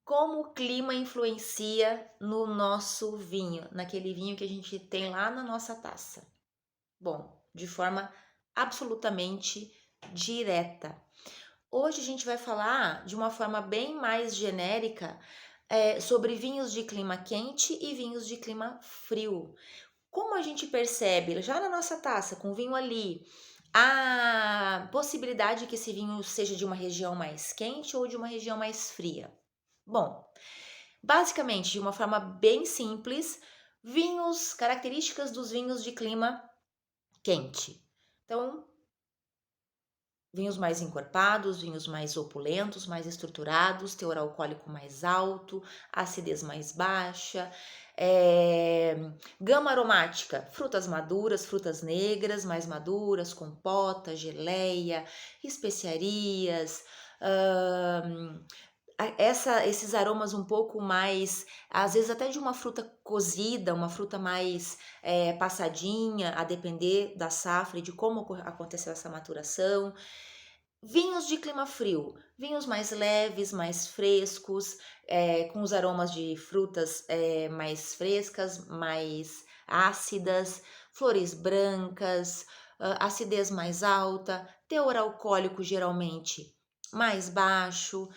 Como o clima influencia no nosso vinho, naquele vinho que a gente tem lá na nossa taça? Bom, de forma absolutamente direta. Hoje a gente vai falar de uma forma bem mais genérica sobre vinhos de clima quente e vinhos de clima frio. Como a gente percebe já na nossa taça, com o vinho ali, a possibilidade que esse vinho seja de uma região mais quente ou de uma região mais fria? Bom, basicamente, de uma forma bem simples, características dos vinhos de clima quente. Então, vinhos mais encorpados, vinhos mais opulentos, mais estruturados, teor alcoólico mais alto, acidez mais baixa, gama aromática, frutas maduras, frutas negras mais maduras, compota, geleia, especiarias, esses aromas um pouco mais, às vezes até de uma fruta cozida, uma fruta mais passadinha, a depender da safra e de como aconteceu essa maturação. Vinhos de clima frio, vinhos mais leves, mais frescos, com os aromas de frutas mais frescas, mais ácidas, flores brancas, acidez mais alta, teor alcoólico geralmente mais baixo.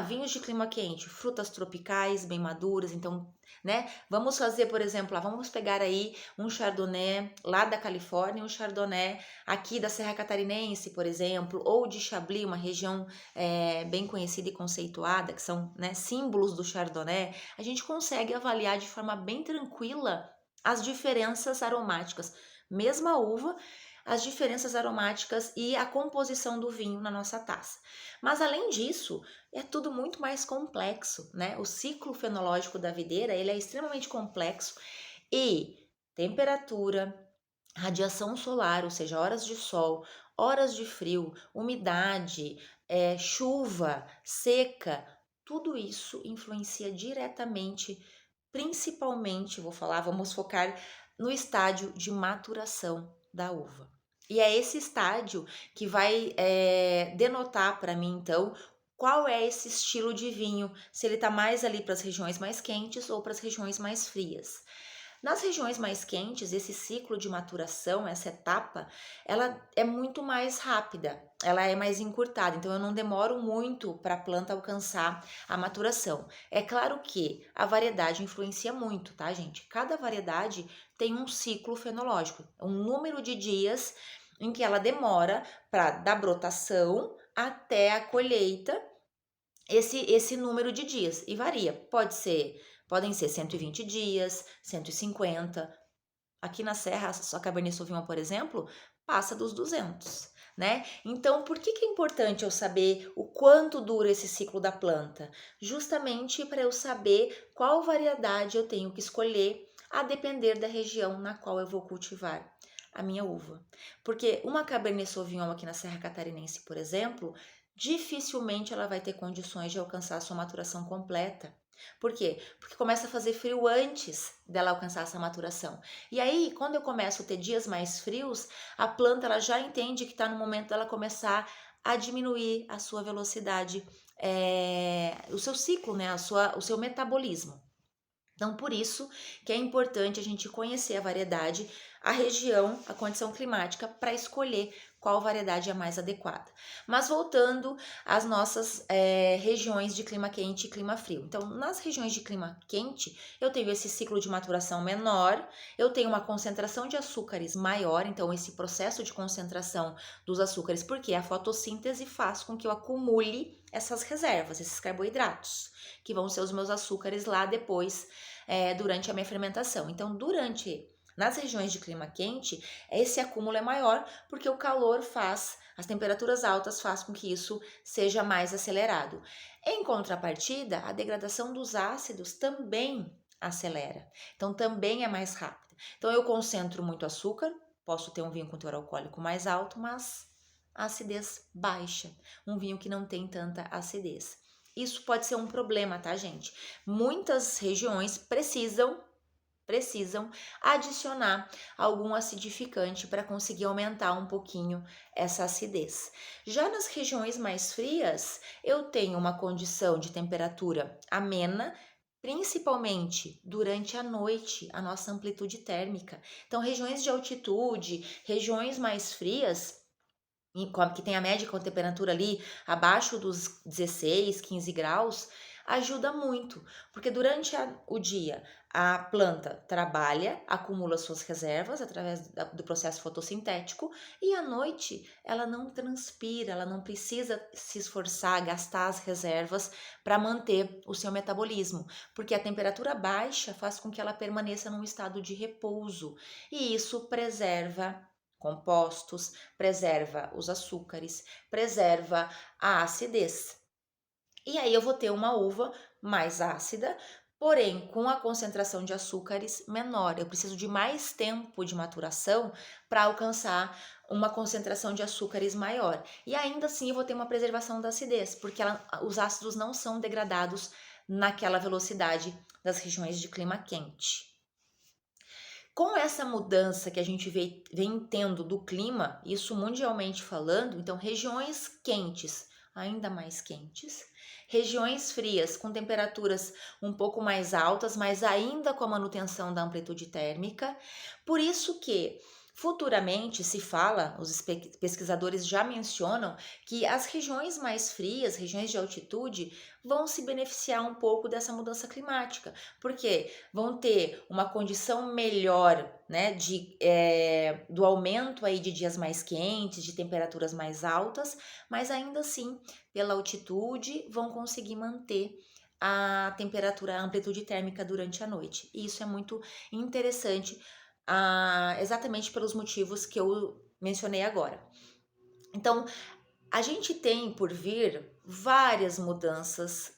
Vinhos de clima quente, frutas tropicais bem maduras, então, né? Vamos fazer, por exemplo, vamos pegar aí um Chardonnay lá da Califórnia, um Chardonnay aqui da Serra Catarinense, por exemplo, ou de Chablis, uma região bem conhecida e conceituada, que são, né, símbolos do Chardonnay. A gente consegue avaliar de forma bem tranquila as diferenças aromáticas, mesma uva, as diferenças aromáticas e a composição do vinho na nossa taça. Mas além disso, é tudo muito mais complexo, né? O ciclo fenológico da videira, ele é extremamente complexo e temperatura, radiação solar, ou seja, horas de sol, horas de frio, umidade, chuva, seca, tudo isso influencia diretamente, principalmente, vamos focar no estágio de maturação da uva. E é esse estágio que vai denotar para mim, então, qual é esse estilo de vinho, se ele está mais ali para as regiões mais quentes ou para as regiões mais frias. Nas regiões mais quentes, esse ciclo de maturação, essa etapa, ela é muito mais rápida, ela é mais encurtada, então eu não demoro muito para a planta alcançar a maturação. É claro que a variedade influencia muito, tá, gente? Cada variedade tem um ciclo fenológico, um número de dias em que ela demora para da brotação até a colheita, esse número de dias, e varia. Podem ser 120 dias, 150. Aqui na Serra, a Cabernet Sauvignon, por exemplo, passa dos 200, né? Então, por que é importante eu saber o quanto dura esse ciclo da planta? Justamente para eu saber qual variedade eu tenho que escolher a depender da região na qual eu vou cultivar a minha uva. Porque uma Cabernet Sauvignon aqui na Serra Catarinense, por exemplo, dificilmente ela vai ter condições de alcançar a sua maturação completa. Por quê? Porque começa a fazer frio antes dela alcançar essa maturação. E aí, quando eu começo a ter dias mais frios, a planta ela já entende que está no momento dela começar a diminuir a sua velocidade, o seu ciclo, né? O seu metabolismo. Então, por isso que é importante a gente conhecer a variedade, a região, a condição climática para escolher qual variedade é mais adequada. Mas voltando às nossas regiões de clima quente e clima frio. Então, nas regiões de clima quente, eu tenho esse ciclo de maturação menor, eu tenho uma concentração de açúcares maior, então esse processo de concentração dos açúcares, porque a fotossíntese faz com que eu acumule essas reservas, esses carboidratos, que vão ser os meus açúcares lá depois durante a minha fermentação. Então, nas regiões de clima quente, esse acúmulo é maior porque o calor as temperaturas altas faz com que isso seja mais acelerado. Em contrapartida, a degradação dos ácidos também acelera, então também é mais rápida. Então eu concentro muito açúcar, posso ter um vinho com teor alcoólico mais alto, mas a acidez baixa, um vinho que não tem tanta acidez. Isso pode ser um problema, tá, gente? Muitas regiões precisam precisam adicionar algum acidificante para conseguir aumentar um pouquinho essa acidez. Já nas regiões mais frias, eu tenho uma condição de temperatura amena, principalmente durante a noite, a nossa amplitude térmica. Então, regiões de altitude, regiões mais frias, que tem a média com a temperatura ali abaixo dos 16, 15 graus, ajuda muito, porque durante o dia a planta trabalha, acumula suas reservas através do processo fotossintético e à noite ela não transpira, ela não precisa se esforçar, gastar as reservas para manter o seu metabolismo, porque a temperatura baixa faz com que ela permaneça num estado de repouso e isso preserva compostos, preserva os açúcares, preserva a acidez. E aí eu vou ter uma uva mais ácida, porém com a concentração de açúcares menor. Eu preciso de mais tempo de maturação para alcançar uma concentração de açúcares maior. E ainda assim eu vou ter uma preservação da acidez, porque os ácidos não são degradados naquela velocidade das regiões de clima quente. Com essa mudança que a gente vem tendo do clima, isso mundialmente falando, então regiões quentes, ainda mais quentes, regiões frias com temperaturas um pouco mais altas, mas ainda com a manutenção da amplitude térmica. Por isso que futuramente se fala, os pesquisadores já mencionam que as regiões mais frias, regiões de altitude, vão se beneficiar um pouco dessa mudança climática, porque vão ter uma condição melhor, né, do aumento aí de dias mais quentes, de temperaturas mais altas, mas ainda assim, pela altitude, vão conseguir manter a temperatura, a amplitude térmica durante a noite. E isso é muito interessante, exatamente pelos motivos que eu mencionei agora. Então, a gente tem por vir várias mudanças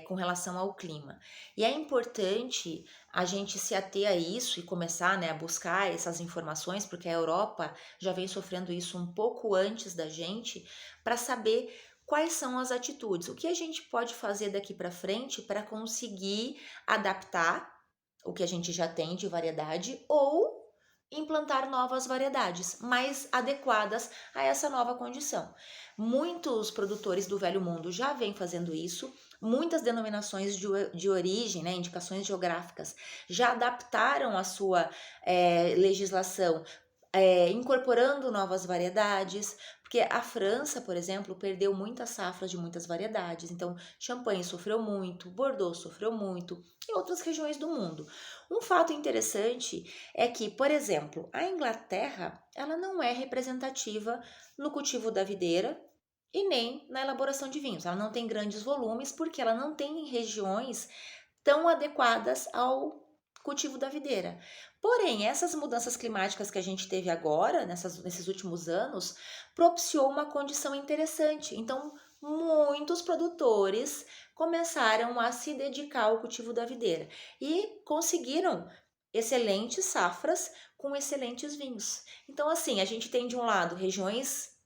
com relação ao clima. E é importante a gente se ater a isso e começar, né, a buscar essas informações, porque a Europa já vem sofrendo isso um pouco antes da gente, para saber quais são as atitudes, o que a gente pode fazer daqui para frente para conseguir adaptar o que a gente já tem de variedade ou implantar novas variedades mais adequadas a essa nova condição. Muitos produtores do Velho Mundo já vêm fazendo isso, muitas denominações de origem, né, indicações geográficas, já adaptaram a sua legislação, incorporando novas variedades, porque a França, por exemplo, perdeu muitas safras de muitas variedades, então Champagne sofreu muito, Bordeaux sofreu muito e outras regiões do mundo. Um fato interessante é que, por exemplo, a Inglaterra, ela não é representativa no cultivo da videira e nem na elaboração de vinhos. Ela não tem grandes volumes porque ela não tem regiões tão adequadas ao cultivo da videira. Porém, essas mudanças climáticas que a gente teve agora, nesses últimos anos, propiciou uma condição interessante. Então, muitos produtores começaram a se dedicar ao cultivo da videira e conseguiram excelentes safras com excelentes vinhos. Então, assim, a gente tem de um lado regiões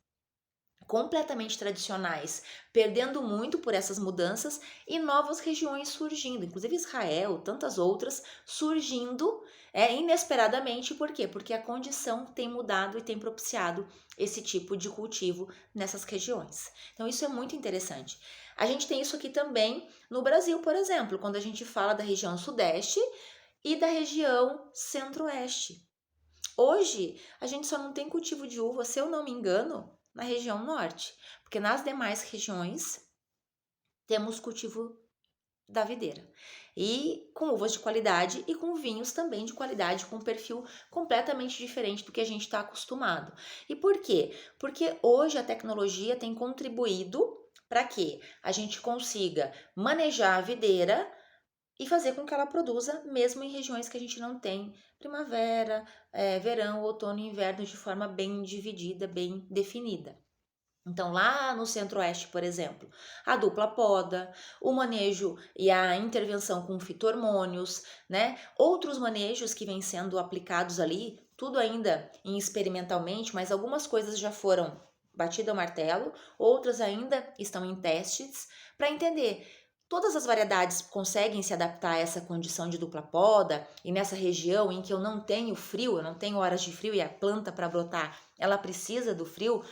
completamente tradicionais, perdendo muito por essas mudanças e novas regiões surgindo, inclusive Israel, tantas outras surgindo inesperadamente. Por quê? Porque a condição tem mudado e tem propiciado esse tipo de cultivo nessas regiões. Então isso é muito interessante. A gente tem isso aqui também no Brasil, por exemplo, quando a gente fala da região sudeste e da região centro-oeste. Hoje, a gente só não tem cultivo de uva, se eu não me engano, na região norte, porque nas demais regiões temos cultivo da videira. E com uvas de qualidade e com vinhos também de qualidade, com um perfil completamente diferente do que a gente está acostumado. E por quê? Porque hoje a tecnologia tem contribuído para que a gente consiga manejar a videira e fazer com que ela produza mesmo em regiões que a gente não tem primavera, verão, outono e inverno de forma bem dividida, bem definida. Então, lá no centro-oeste, por exemplo, a dupla poda, o manejo e a intervenção com fito-hormônios, né? Outros manejos que vêm sendo aplicados ali, tudo ainda experimentalmente, mas algumas coisas já foram batidas ao martelo, outras ainda estão em testes, para entender Todas as variedades conseguem se adaptar a essa condição de dupla poda e nessa região em que eu não tenho frio, eu não tenho horas de frio e a planta para brotar, ela precisa do frio,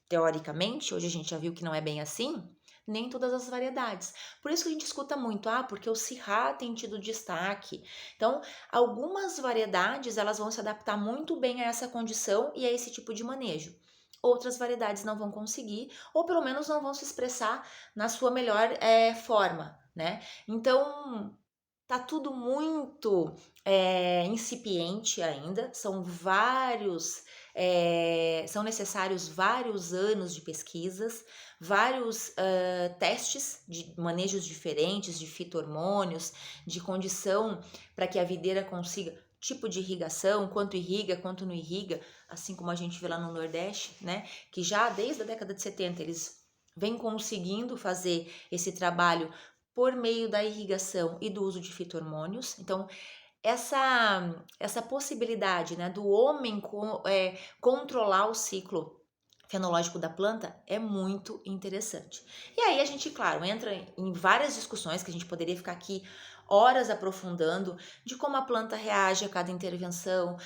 teoricamente, hoje a gente já viu que não é bem assim, nem todas as variedades. Por isso que a gente escuta muito, porque o Syrah tem tido destaque. Então, algumas variedades, elas vão se adaptar muito bem a essa condição e a esse tipo de manejo. Outras variedades não vão conseguir, ou pelo menos não vão se expressar na sua melhor forma, né? Então, tá tudo muito incipiente ainda, são necessários vários anos de pesquisas, vários testes de manejos diferentes, de fito-hormônios, de condição para que a videira consiga tipo de irrigação, quanto irriga, quanto não irriga, assim como a gente vê lá no Nordeste, né? Que já desde a década de 70 eles vêm conseguindo fazer esse trabalho por meio da irrigação e do uso de fito-hormônios. Então, essa possibilidade, né, do homem controlar o ciclo fenológico da planta é muito interessante. E aí a gente, claro, entra em várias discussões que a gente poderia ficar aqui horas aprofundando de como a planta reage a cada intervenção,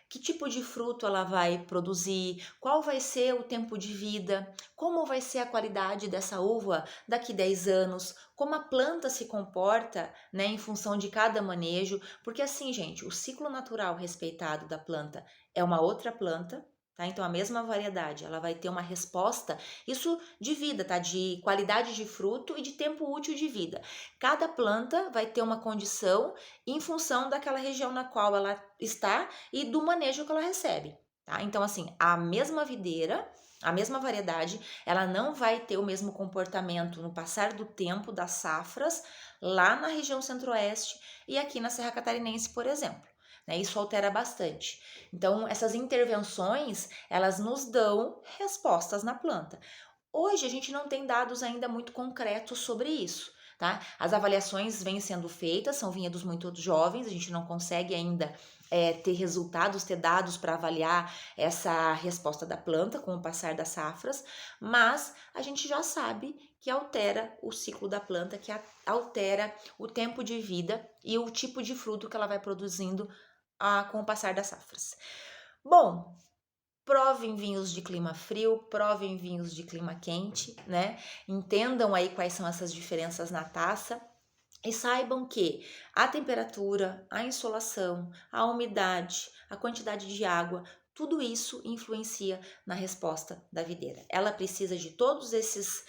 que tipo de fruto ela vai produzir, qual vai ser o tempo de vida, como vai ser a qualidade dessa uva daqui 10 anos, como a planta se comporta, né, em função de cada manejo, porque assim, gente, o ciclo natural respeitado da planta é uma outra planta, tá? Então a mesma variedade, ela vai ter uma resposta, isso de vida, tá? De qualidade de fruto e de tempo útil de vida. Cada planta vai ter uma condição em função daquela região na qual ela está e do manejo que ela recebe, tá? Então assim, a mesma videira, a mesma variedade, ela não vai ter o mesmo comportamento no passar do tempo das safras lá na região centro-oeste e aqui na Serra Catarinense, por exemplo. Né? Isso altera bastante. Então, essas intervenções, elas nos dão respostas na planta. Hoje, a gente não tem dados ainda muito concretos sobre isso. Tá? As avaliações vêm sendo feitas, são vinhedos muito jovens, a gente não consegue ainda ter resultados, ter dados para avaliar essa resposta da planta com o passar das safras, mas a gente já sabe que altera o ciclo da planta, que altera o tempo de vida e o tipo de fruto que ela vai produzindo com o passar das safras. Bom, provem vinhos de clima frio, provem vinhos de clima quente, né? Entendam aí quais são essas diferenças na taça e saibam que a temperatura, a insolação, a umidade, a quantidade de água, tudo isso influencia na resposta da videira. Ela precisa de todos esses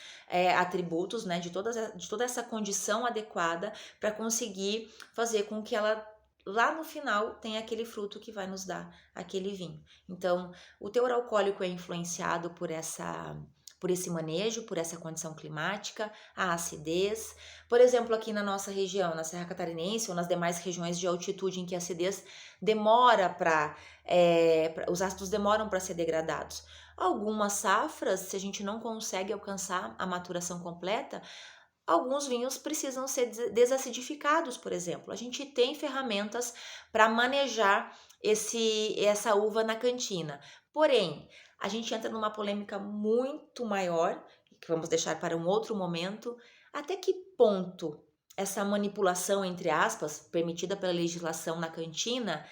atributos, né? De toda essa condição adequada para conseguir fazer com que ela lá no final tem aquele fruto que vai nos dar aquele vinho. Então, o teor alcoólico é influenciado por esse manejo, por essa condição climática, a acidez. Por exemplo, aqui na nossa região, na Serra Catarinense ou nas demais regiões de altitude em que a acidez demora os ácidos demoram para ser degradados. Algumas safras, se a gente não consegue alcançar a maturação completa, alguns vinhos precisam ser desacidificados, por exemplo. A gente tem ferramentas para manejar essa uva na cantina. Porém, a gente entra numa polêmica muito maior, que vamos deixar para um outro momento. Até que ponto essa manipulação, entre aspas, permitida pela legislação na cantina,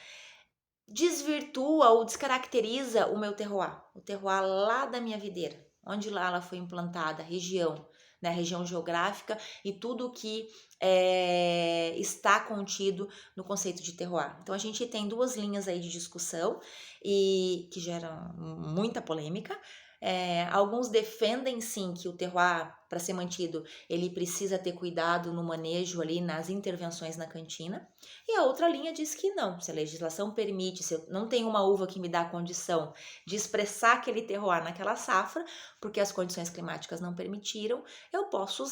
desvirtua ou descaracteriza o meu terroir, o terroir lá da minha videira, onde lá ela foi implantada, a região, né, região geográfica e tudo que está contido no conceito de terroir. Então a gente tem duas linhas aí de discussão e que geram muita polêmica. Alguns defendem sim que o terroir, para ser mantido, ele precisa ter cuidado no manejo ali, nas intervenções na cantina. E a outra linha diz que não, se a legislação permite, se eu não tenho uma uva que me dá a condição de expressar aquele terroir naquela safra, porque as condições climáticas não permitiram, eu posso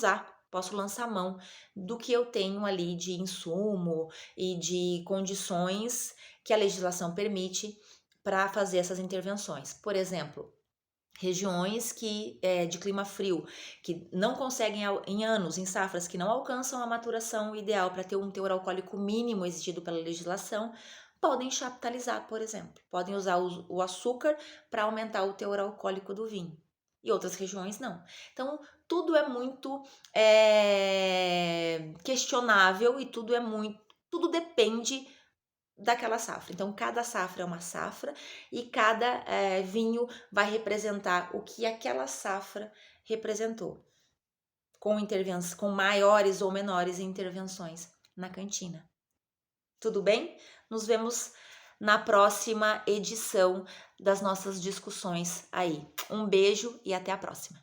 lançar mão do que eu tenho ali de insumo e de condições que a legislação permite para fazer essas intervenções. Por exemplo, regiões de clima frio, que não conseguem em anos, em safras, que não alcançam a maturação ideal para ter um teor alcoólico mínimo exigido pela legislação, podem chaptalizar, por exemplo. Podem usar o açúcar para aumentar o teor alcoólico do vinho. e outras regiões não. Então, tudo é muito questionável e tudo depende daquela safra. Então, cada safra é uma safra e cada vinho vai representar o que aquela safra representou, com maiores ou menores intervenções na cantina. Tudo bem? Nos vemos na próxima edição das nossas discussões aí. Um beijo e até a próxima.